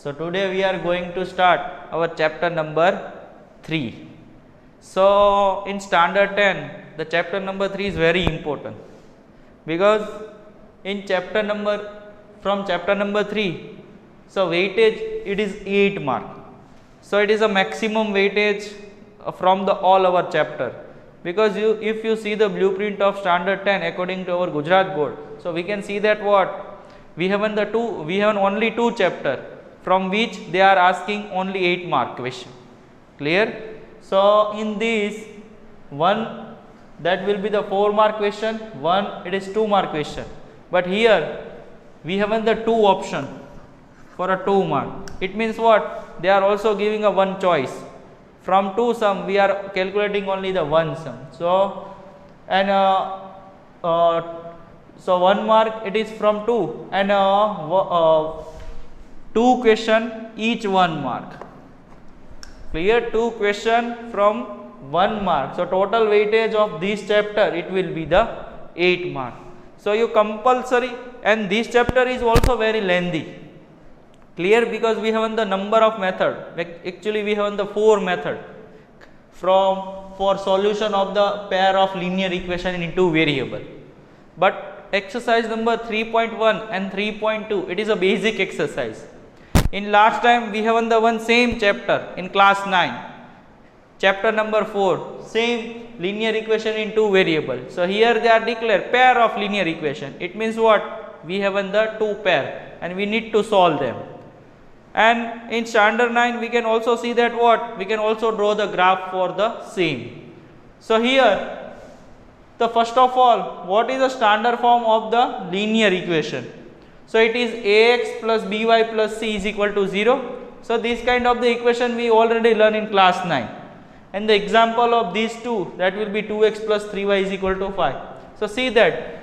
So today we are going to start our chapter number 3. So in standard 10, the chapter number 3 is very important, because in from chapter number 3, so weightage it is 8 mark. So it is a maximum weightage from all our chapter, because if you see the blueprint of standard 10 according to our Gujarat board, so we can see that we have only 2 chapter from which they are asking only 8 mark question. Clear? So in this one, that will be the 4 mark question, one it is 2 mark question, but here we have the 2 option for a 2 mark. It means what? They are also giving a one choice. From 2 sum we are calculating only the 1 sum. So and so 1 mark it is from 2, and 2 question each 1 mark. Clear? 2 question from 1 mark. So total weightage of this chapter it will be the 8 mark. So you compulsory, and this chapter is also very lengthy. Clear? Because we have the number of method. Actually we have the 4 method for solution of the pair of linear equation in 2 variable. But exercise number 3.1 and 3.2, it is a basic exercise. In last time we have the one same chapter in class 9, chapter number 4, same linear equation in 2 variable. So here they are declared pair of linear equation. It means what? We have the 2 pair and we need to solve them. And in standard 9 we can also see that we can also draw the graph for the same. So here, the first of all, what is the standard form of the linear equation? So it is ax plus by plus c is equal to 0. So this kind of the equation we already learned in class 9. And the example of these two, that will be 2x plus 3y is equal to 5. So see that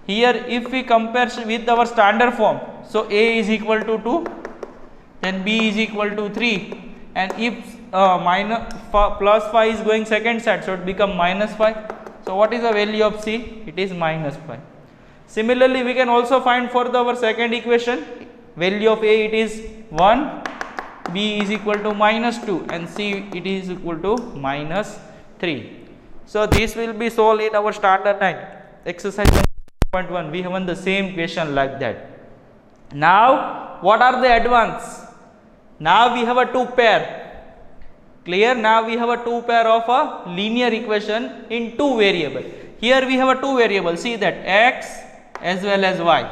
here if we compare with our standard form, so a is equal to 2, then b is equal to 3, and if plus 5 is going second side, so it become minus 5. So what is the value of c? It is minus 5. Similarly, we can also find for our second equation, value of a it is 1, b is equal to minus 2, and c it is equal to minus 3. So this will be solved in our standard 9 exercise 1.1. We have the same question like that. Now what are the advance? Now we have a 2 pair. Clear? Now we have a 2 pair of a linear equation in 2 variable. Here we have a 2 variable. See that x as well as y,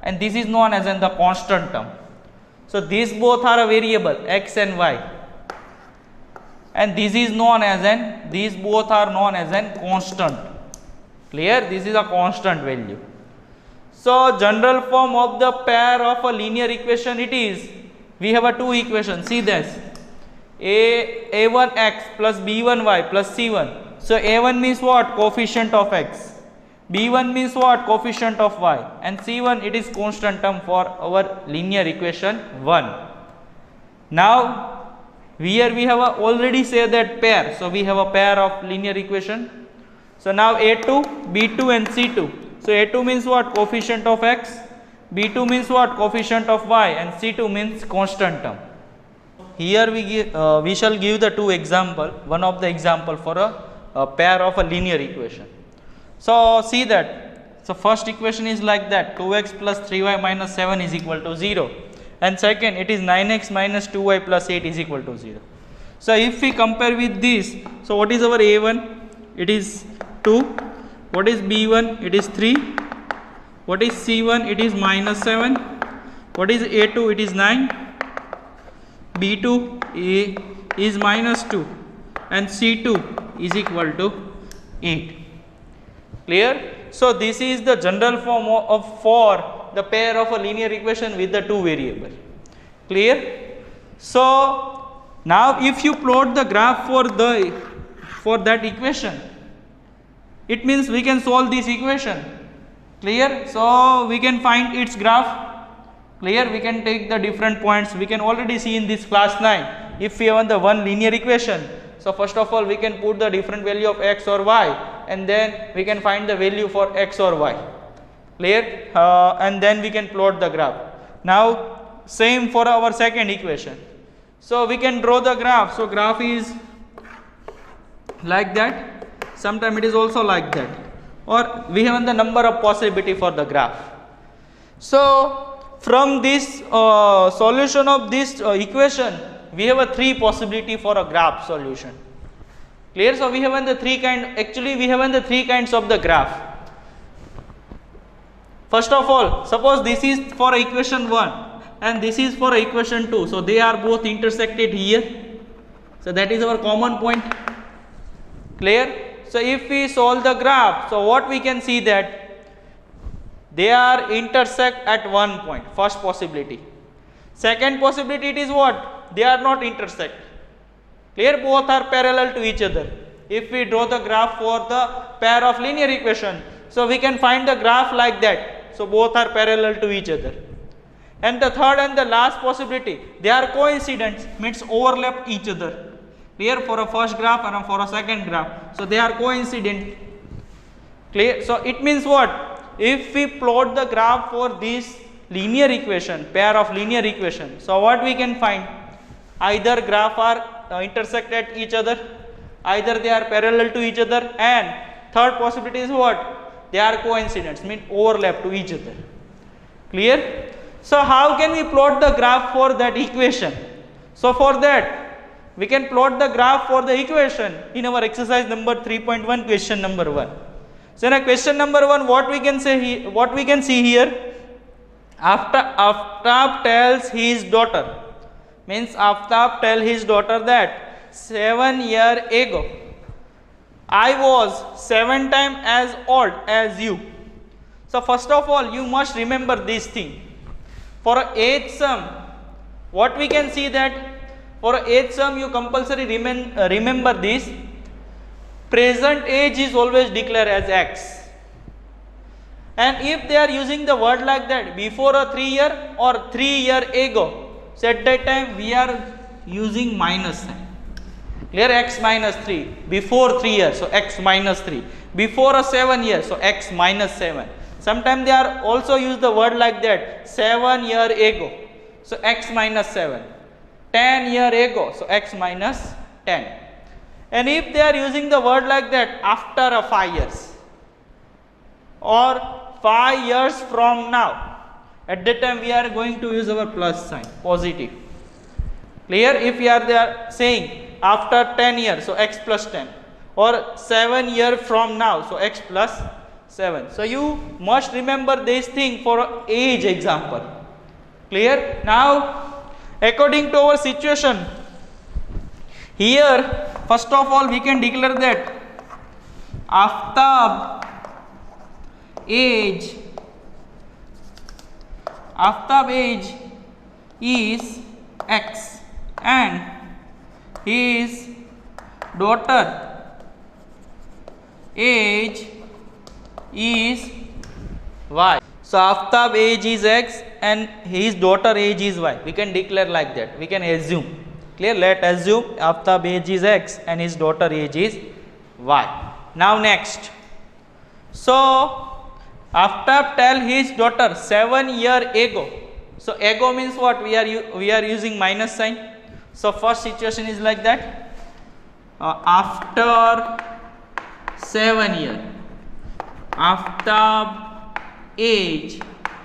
and this is known as the constant term. So these both are a variable, x and y, and this is known as these both are known as constant. Clear? This is a constant value. So general form of the pair of a linear equation it is, we have a 2 equations. See this, a1x plus b1y plus c1. So a1 means what? Coefficient of x. b1 means what? Coefficient of y, and c1 it is constant term for our linear equation 1. Now here we have already said that pair, so we have a pair of linear equation. So now a2, b2 and c2. So a2 means what? Coefficient of x, b2 means what? Coefficient of y, and c2 means constant term. Here we shall give the 2 example, one of the example for a pair of a linear equation. So see that, so first equation is like that, 2x plus 3y minus 7 is equal to 0, and second it is 9x minus 2y plus 8 is equal to 0. So if we compare with this, so what is our a1? It is 2. What is b1? It is 3. What is c1? It is minus 7. What is a2? It is 9. b2 is minus 2, and c2 is equal to 8. Clear? So this is the general form for the pair of a linear equation with the 2 variable. Clear? So now if you plot the graph for that equation, it means we can solve this equation. Clear? So we can find its graph. Clear? We can take the different points. We can already see in this class 9, if we have the one linear equation, so first of all we can put the different value of x or y, and then we can find the value for x or y. Clear? And then we can plot the graph. Now same for our second equation. So we can draw the graph. So graph is like that, sometimes it is also like that, or we have the number of possibility for the graph. So from this solution of this equation, we have a 3 possibility for a graph solution. Clear? So we have the 3 kind, actually we have the 3 kinds of the graph. First of all, suppose this is for equation 1 and this is for equation 2. So they are both intersected here. So that is our common point. Clear? So if we solve the graph, so what we can see that they are intersect at one point, first possibility. Second possibility, it is what? They are not intersect. Clear? Both are parallel to each other. If we draw the graph for the pair of linear equation, so we can find the graph like that. So both are parallel to each other. And the third and the last possibility, they are coincident, means overlap each other. Clear? For a first graph and for a second graph. So they are coincident. Clear? So it means what? If we plot the graph for this linear equation, pair of linear equation, so what we can find? Either graph are intersect at each other, either they are parallel to each other, and third possibility is what? They are coincident, means overlap to each other. Clear? So how can we plot the graph for that equation? So for that, we can plot the graph for the equation in our exercise number 3.1, question number 1. So in a question number 1, what we can say what we can see here? Aftab tells his daughter, means Aftab tell his daughter that 7 years ago I was 7 times as old as you. So first of all, you must remember this thing. For a age sum, what we can see that for a age sum you compulsory remember this. Present age is always declared as x. And if they are using the word like that, before a 3 year or 3 year ago, so at that time we are using minus sign. Clear? X minus 3. Before 3 years, so x minus 3. Before a 7 years, so x minus 7. Sometimes they are also use the word like that, 7 years ago, so x minus 7. 10 years ago, so x minus 10. And if they are using the word like that, after a 5 years or 5 years from now, at that time we are going to use our plus sign, positive. Clear? If we are saying after 10 years, so x plus 10, or 7 years from now, so x plus 7. So you must remember this thing for age example. Clear? Now, according to our situation, here first of all we can declare that Aftab age is x and his daughter age is y. So Aftab age is x and his daughter age is y. We can declare like that. We can assume. Clear? Let assume Aftab age is x and his daughter age is y. Now next. So Aftab tell his daughter 7 years ago. So ago means what? We are using minus sign. So first situation is like that. After 7 years, Aftab age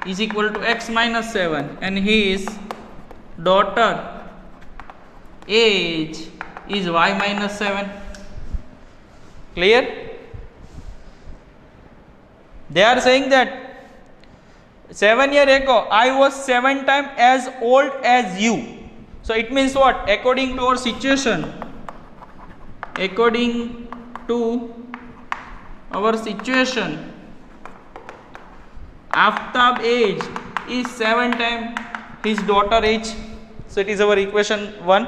is equal to x minus 7 and his daughter age is y minus 7. Clear? They are saying that 7 years ago I was 7 times as old as you. So it means what? According to our situation, Aftab age is 7 times his daughter age. So it is our equation 1.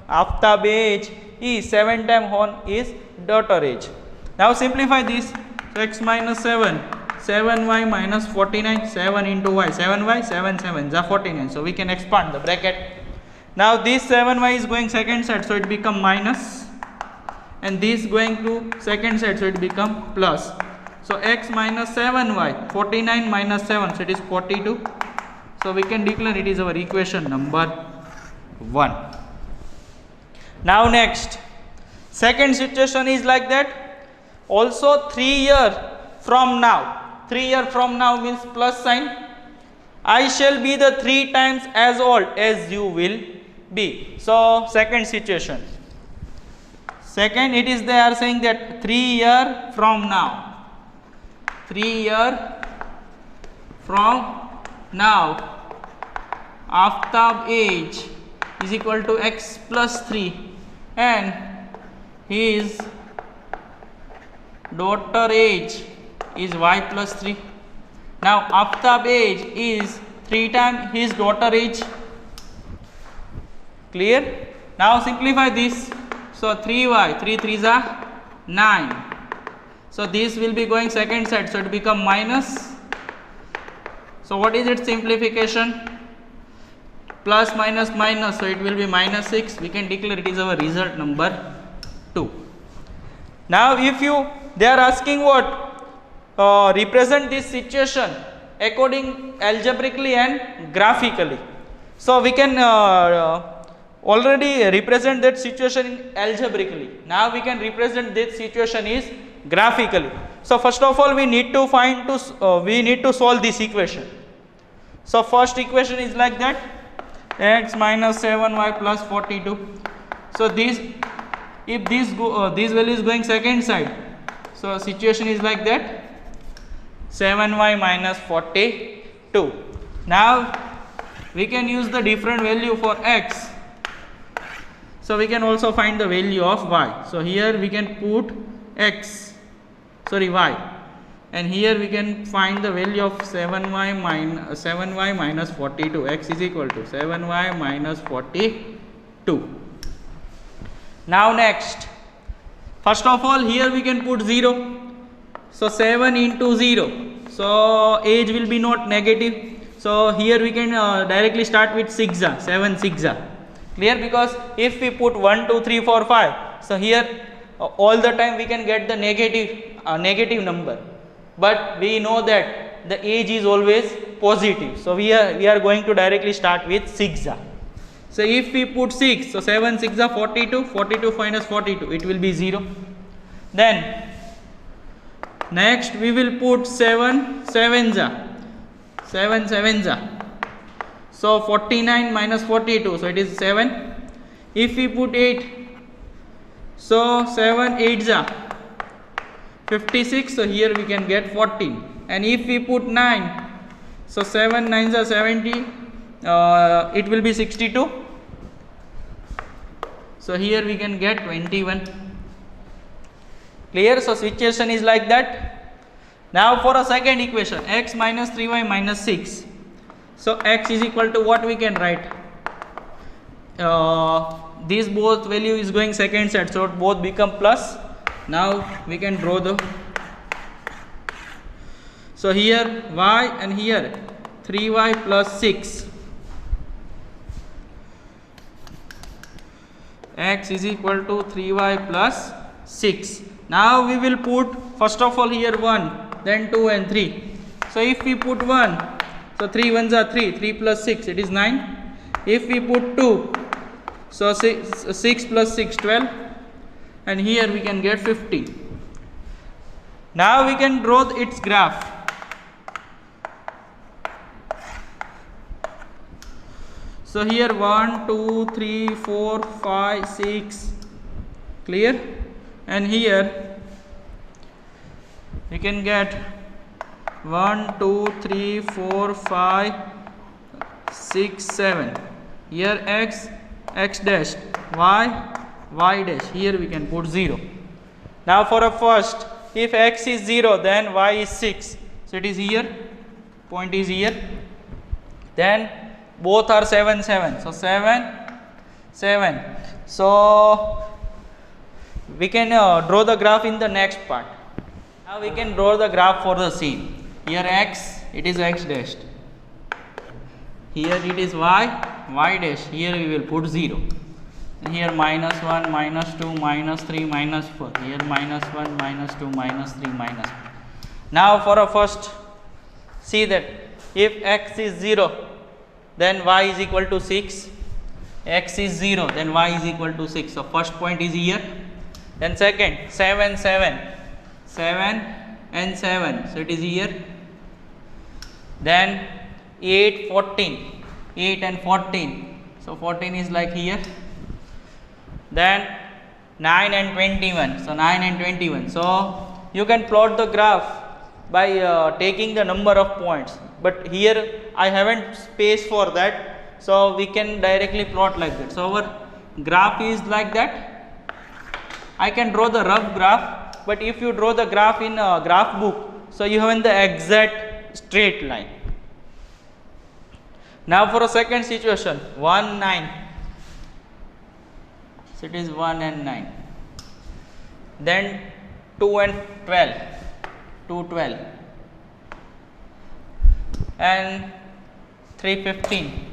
Aftab age is 7 times on his daughter age. Now simplify this. So x minus 7, 7y minus 49, 7 into y, 7y, 7 7 is 49. So we can expand the bracket. Now this 7y is going second side, so it become minus, and this going to second side, so it become plus. So x minus 7y, 49 minus 7, so it is 42. So we can declare it is our equation number 1. Now next, second situation is like that. Also 3 years from now, 3 years from now means plus sign. I shall be the 3 times as old as you will be. So second situation. Second, it is they are saying that 3 years from now. 3 years from now, Aftab age is equal to x plus 3 and his daughter age is y plus 3. Now Aftab age is 3 times his daughter age. Clear? Now simplify this. So 3y, 3 3s are 9. So this will be going second side, so it become minus. So what is its simplification? Plus minus minus, so it will be minus 6. We can declare it is our result number 2. Now if they are asking what? Represent this situation according algebraically and graphically. So we can already represent that situation in algebraically. Now we can represent this situation is graphically. So first of all we need to solve this equation. So first equation is like that, x minus 7y plus 42. So this, if this value is going second side, so situation is like that, 7y minus 42. Now we can use the different value for x. So we can also find the value of y. So here we can put y, and here we can find the value of 7y minus 42. X is equal to 7y minus 42. Now next, first of all here we can put 0. So 7 into 0. So age will be not negative. So here we can directly start with 6a, 7 6a. Clear? Because if we put 1 2 3 4 5, so here all the time we can get the negative number, but we know that the age is always positive. So we are going to directly start with 6a. So if we put 6, so 7 6a 42, 42 minus 42, it will be 0. Then next we will put 7 7a, 7 7a. So 49 minus 42, so it is 7. If we put 8, so 7 8s 56, so here we can get 14. And if we put 9, so 7 9s 70, it will be 62. So here we can get 21. Clear? So situation is like that. Now for a second equation, x minus 3y minus 6. So x is equal to what we can write? This both value is going second side, so both become plus. Now we can draw the, so here y and here 3y plus 6. X is equal to 3y plus 6. Now we will put first of all here 1, then 2 and 3. So if we put 1, so 3 1s are 3, 3 plus 6, it is 9. If we put 2, so 6 plus 6 12, and here we can get 50. Now we can draw its graph. So here 1 2 3 4 5 6, clear? And here we can get 1 2 3 4 5 6 7. Here x dash, y dash, here we can put 0. Now for a first, if x is 0, then y is 6. So it is here, point is here. Then both are 7 7. So 7 7. So we can draw the graph in the next part. Now we can draw the graph for the scene. Here x, it is x dash. Here it is y dash. Here we will put 0. And here minus 1, minus 2, minus 3, minus 4. Here minus 1, minus 2, minus 3, minus 4. Now for a first, see that if x is 0, then y is equal to 6, x is 0, then y is equal to 6. So first point is here. Then second, 7 and 7, so it is here. Then 8 and 14, so 14 is like here. Then 9 and 21, so 9 and 21. So you can plot the graph by taking the number of points, but here I haven't space for that, so we can directly plot like that. So our graph is like that. I can draw the rough graph, but if you draw the graph in a graph book, so you have the exact straight line. Now for a second situation, 1, 9. So it is 1 and 9. Then 2 and 12. 2, 12. And 3, 15.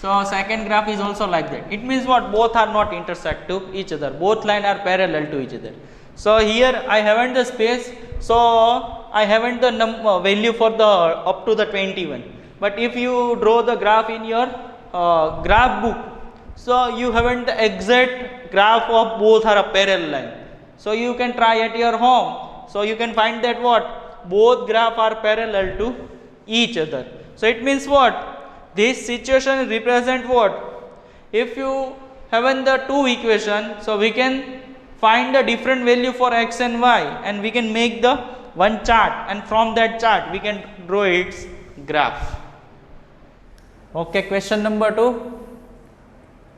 So second graph is also like that. It means what? Both are not intersect to each other. Both lines are parallel to each other. So here I haven't the space, so I haven't the value for the up to the 21. But if you draw the graph in your graph book, so you haven't the exact graph of both are a parallel line. So you can try at your home. So you can find that what? Both graph are parallel to each other. So it means what? This situation represent what? If you have the two equation, so we can find the different value for x and y, and we can make the one chart, and from that chart we can draw its graph. Okay, question number 2.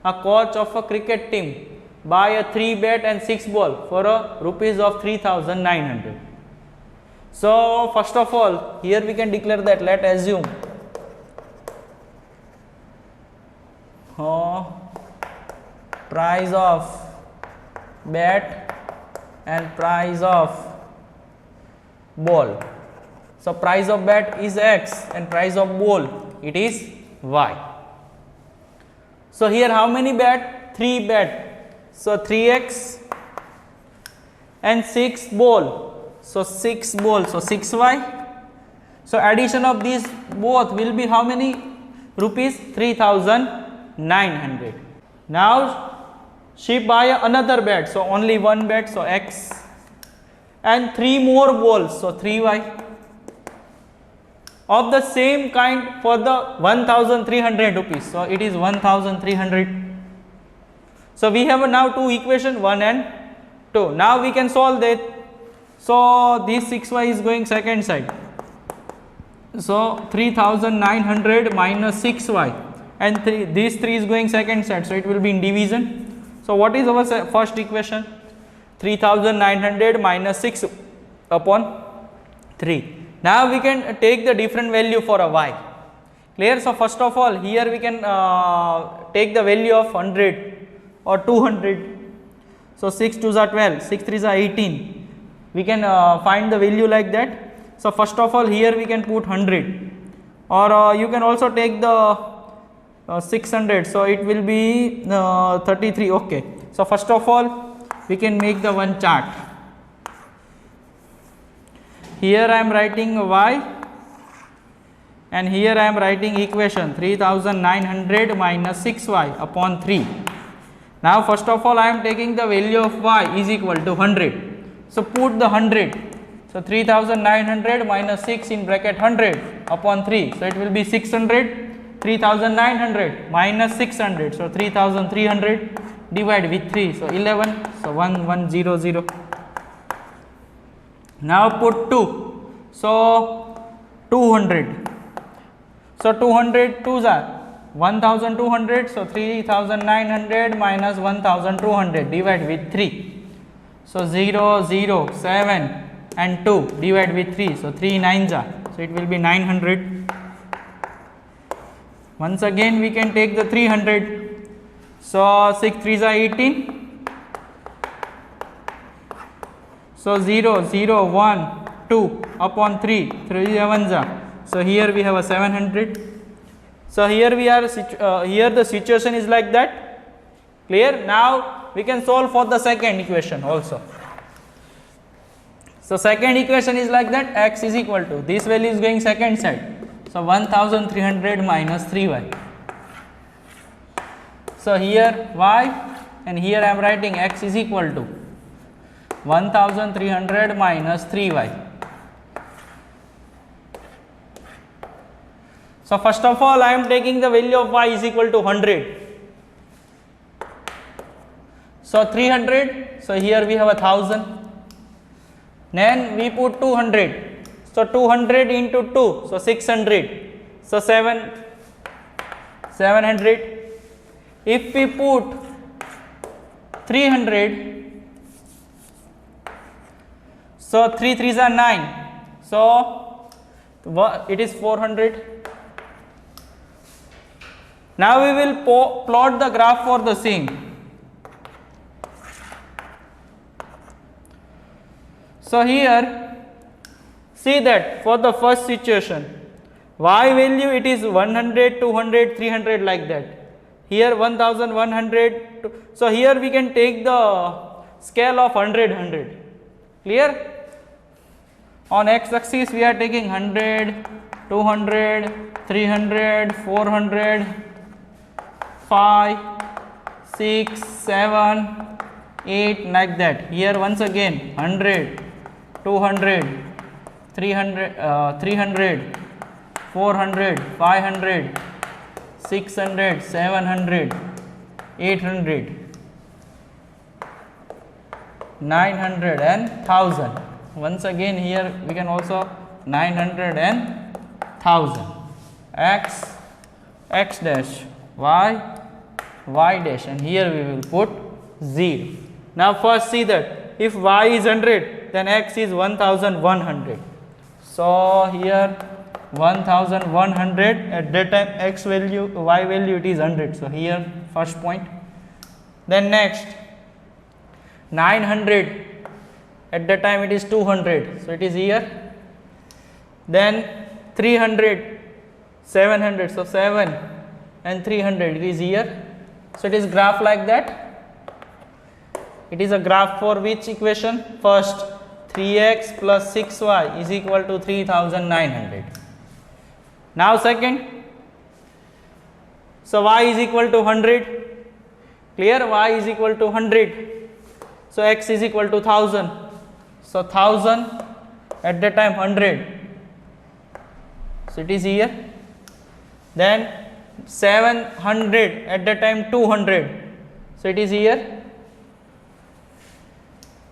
A coach of a cricket team buy a 3 bat and 6 ball for a rupees of 3,900. So first of all, here we can declare that, let assume price of bat and price of ball. So price of bat is x and price of ball it is y. So here how many bat? 3 bat. So 3x and 6 ball. So 6 ball. So 6y. So addition of these both will be how many rupees? 3,900. Now she buy another bat. So only one bat. So x and 3 more balls. So 3y. Of the same kind for the 1,300 rupees. So it is 1,300. So we have now two equation 1 and 2. Now we can solve that. So this 6y is going second side. So 3,900 minus 6y, and this 3 is going second side. So it will be in division. So what is our first equation? 3,900 minus 6 upon 3. Now we can take the different value for a y. Clear? So first of all, here we can take the value of 100 or 200. So 6 2s are 12, 6 3s are 18. We can find the value like that. So first of all, here we can put 100, or you can also take the 600. So it will be 33. Okay. So first of all, we can make the one chart. Here I am writing y, and here I am writing equation 3,900 minus 6y upon 3. Now first of all, I am taking the value of y is equal to 100. So put the 100. So 3,900 minus 6 in bracket 100 upon 3. So it will be 600. 3,900 minus 600. So 3,300 divided with 3. So 11. So 1100. Now put 2. So 200. So 200 2s are 1,200. So 3,900 minus 1,200 divided with 3. So 0 0 7 and 2 divided with 3. So 3 9s are. So it will be 900. Once again we can take the 300. So 6 3s are 18. So 0 0 1 2 upon 3, 3 11s are. So here we have a 700. So here we are, here the situation is like that. Clear? Now we can solve for the second equation also. So second equation is like that, x is equal to, this value is going second side. So 1300 minus 3y. So here y, and here I am writing x is equal to 1300 minus 3y. So first of all I am taking the value of y is equal to 100. So 300, so here we have 1000. Then we put 200. So 200 into 2, so 600. So 700. If we put 300, so 3 3s are 9. So it is 400. Now we will plot the graph for the same. So here see that for the first situation y value it is 100, 200, 300 like that. Here 1100. So here we can take the scale of 100, 100. Clear? On x axis we are taking 100, 200, 300, 400, 5, 6, 7, 8 like that. Here once again 100, 200, 300, 400, 500, 600, 700, 800, 900 and 1000. Once again here we can also 900 and 1000. X dash, y dash, and here we will put 0. Now first see that if y is 100, then x is 1100. So here 1100, at that time x value, y value it is 100. So here first point. Then next 900, at that time it is 200. So it is here. Then 300, 700. So 7 and 300 it is here. So it is graph like that. It is a graph for which equation? First 3x plus 6y is equal to 3900. Now second, so y is equal to 100. Clear? Y is equal to 100. So x is equal to 1000. So 1000 at that time 100. So it is here. Then 700 at that time 200. So it is here.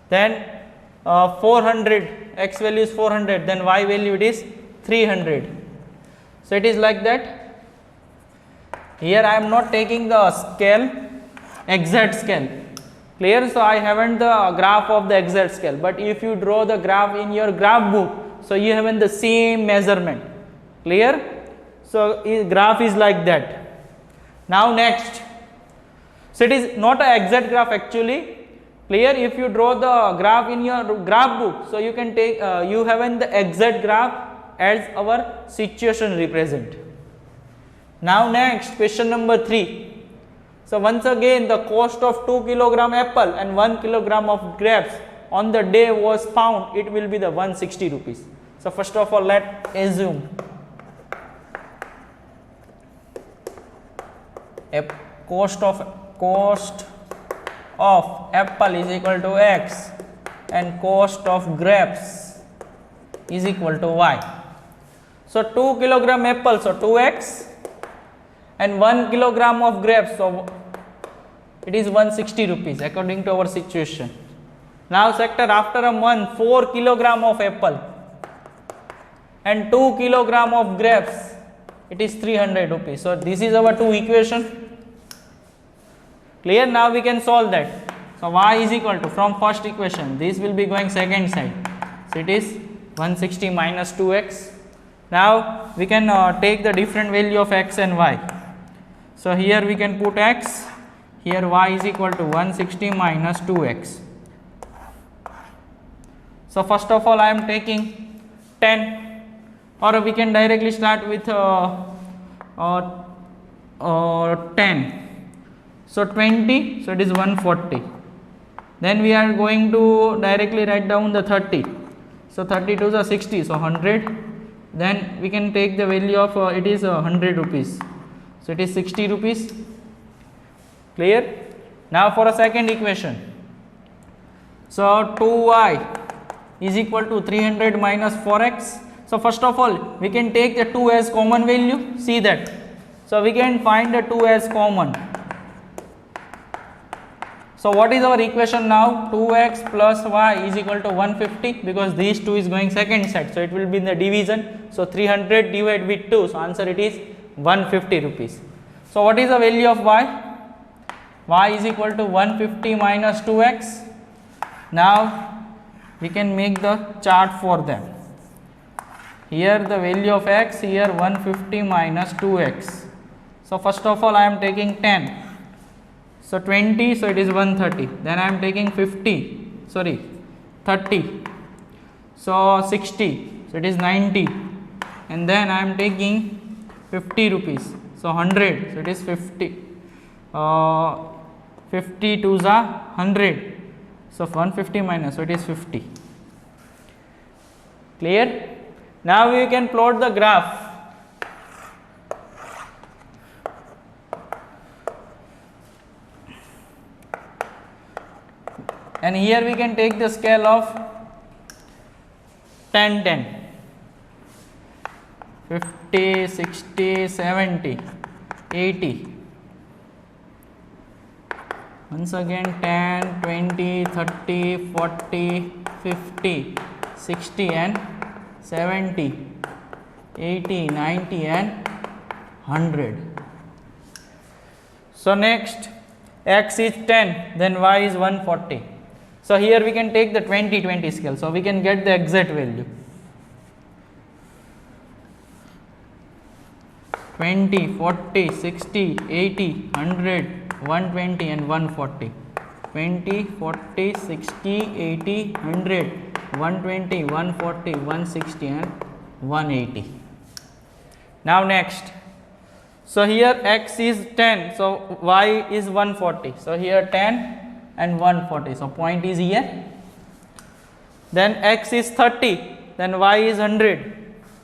Then 400, x value is 400, then y value it is 300. So it is like that. Here I am not taking the scale, exact scale. Clear? So I haven't the graph of the exact scale, but if you draw the graph in your graph book, so you have the same measurement. Clear? So graph is like that. Now next, so it is not an exact graph actually. Clear? If you draw the graph in your graph book, so you can take you have the exact graph as our situation represent. Now next, question number 3. So once again the cost of 2 kilogram apple and 1 kilogram of grapes on the day was found, it will be the 160 rupees. So first of all let assume a cost of apple is equal to x and cost of grapes is equal to y. So 2 kilogram apple, so 2x, and 1 kilogram of grapes, so it is 160 rupees according to our situation. Now sector, after a month 4 kilogram of apple and 2 kilogram of grapes, it is 300 rupees. So this is our two equation. Clear? Now we can solve that. So y is equal to, from first equation, this will be going second side. So it is 160 minus 2x. Now we can take the different value of x and y. So here we can put x, here y is equal to 160 minus 2x. So first of all I am taking 10, or we can directly start with 10. So 20, so it is 140. Then we are going to directly write down the 30. So 32 is 60, so 100. then we can take the value of it is 100 rupees. So it is 60 rupees. Clear? Now for a second equation. So 2y is equal to 300 minus 4x. So first of all, we can take the 2 as common value. See that. So we can find the 2 as common. So what is our equation now? 2x plus y is equal to 150, because these 2 is going second set. So it will be in the division. So 300 divided with 2. So answer it is 150 rupees. So what is the value of y? Y is equal to 150 minus 2x. Now we can make the chart for them. Here the value of x, here 150 minus 2x. So first of all I am taking 10. So 20, so it is 130. Then I am taking 30. So 60, so it is 90. And then I am taking 50 rupees. So 100, so it is 50. 50 to the 100. So 150 minus, so it is 50. Clear? Now we can plot the graph. And here we can take the scale of 10, 10, 50, 60, 70, 80. Once again 10, 20, 30, 40, 50, 60 and 70, 80, 90 and 100. So next, x is 10, then y is 140. So here we can take the 20, 20 scale. So we can get the exact value. 20, 40, 60, 80, 100, 120 and 140. 20, 40, 60, 80, 100, 120, 140, 160 and 180. Now next. So here x is 10, so y is 140. So here 10 and 140. So point is here. Then x is 30, then y is 100.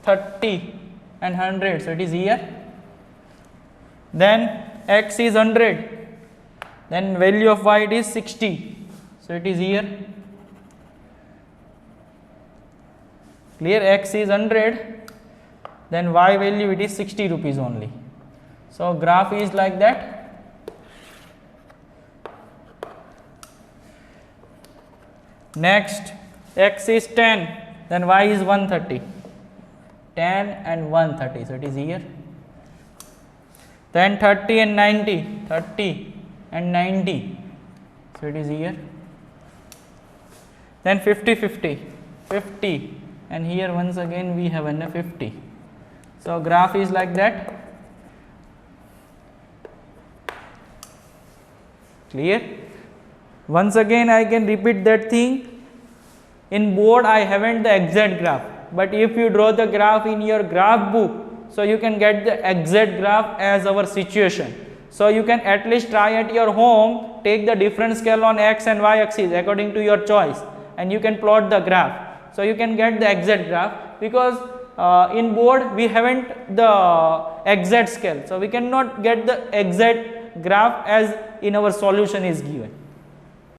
30 and 100, so it is here. Then x is 100, then value of y it is 60, so it is here. Clear? X is 100, then y value it is 60 rupees only. So graph is like that. Next, x is 10, then y is 130. 10 and 130, so it is here. Then 30 and 90, 30 and 90, so it is here. Then 50, 50, 50, and here once again we have a 50. So graph is like that. Clear? Once again I can repeat that thing. In board I haven't the exact graph, but if you draw the graph in your graph book, so you can get the exact graph as our situation. So you can at least try at your home, take the different scale on x and y axis according to your choice, and you can plot the graph. So you can get the exact graph, because in board we haven't the exact scale, so we cannot get the exact graph as in our solution is given.